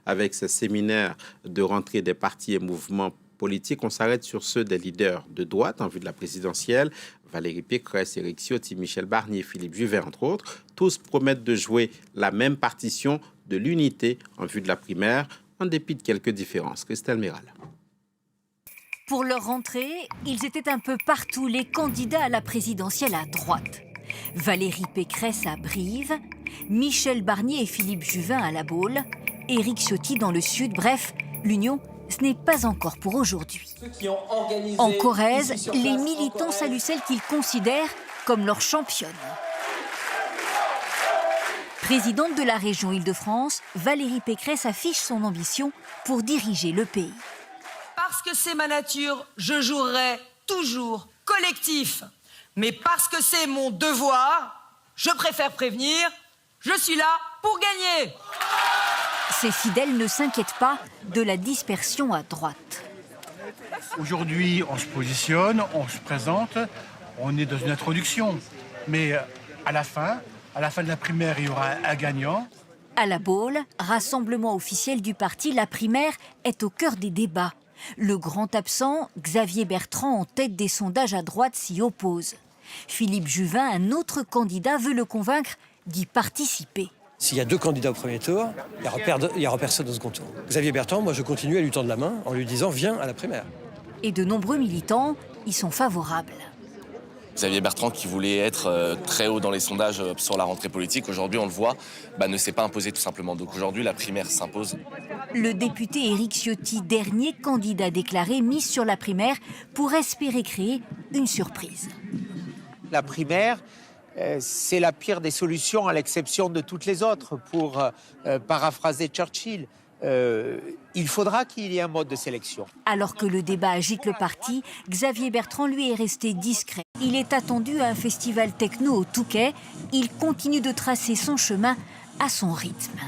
avec ce séminaire de rentrée des partis et mouvements politiques. On s'arrête sur ceux des leaders de droite en vue de la présidentielle. Valérie Pécresse, Éric Ciotti, Michel Barnier, Philippe Juvin, entre autres. Tous promettent de jouer la même partition de l'unité en vue de la primaire, en dépit de quelques différences. Christelle Méral. Pour leur rentrée, ils étaient un peu partout les candidats à la présidentielle à droite. Valérie Pécresse à Brive, Michel Barnier et Philippe Juvin à La Baule, Éric Ciotti dans le Sud. Bref, l'union, ce n'est pas encore pour aujourd'hui. En Corrèze, les militants saluent celle qu'ils considèrent comme leur championne. Présidente de la région Île-de-France, Valérie Pécresse affiche son ambition pour diriger le pays. Parce que c'est ma nature, je jouerai toujours collectif. Mais parce que c'est mon devoir, je préfère prévenir, je suis là pour gagner. Ses fidèles ne s'inquiètent pas de la dispersion à droite. Aujourd'hui, on se positionne, on se présente, on est dans une introduction. Mais à la fin de la primaire, il y aura un gagnant. À La Baule, rassemblement officiel du parti, la primaire est au cœur des débats. Le grand absent, Xavier Bertrand, en tête des sondages à droite, s'y oppose. Philippe Juvin, un autre candidat, veut le convaincre d'y participer. S'il y a deux candidats au premier tour, il n'y aura personne au second tour. Xavier Bertrand, moi je continue à lui tendre la main en lui disant « viens à la primaire ». Et de nombreux militants y sont favorables. Xavier Bertrand, qui voulait être très haut dans les sondages sur la rentrée politique, aujourd'hui on le voit, ne s'est pas imposé tout simplement. Donc aujourd'hui la primaire s'impose. Le député Éric Ciotti, dernier candidat déclaré, mise sur la primaire pour espérer créer une surprise. La primaire, c'est la pire des solutions à l'exception de toutes les autres. Pour paraphraser Churchill, il faudra qu'il y ait un mode de sélection. Alors que le débat agite le parti, Xavier Bertrand, lui, est resté discret. Il est attendu à un festival techno au Touquet. Il continue de tracer son chemin à son rythme.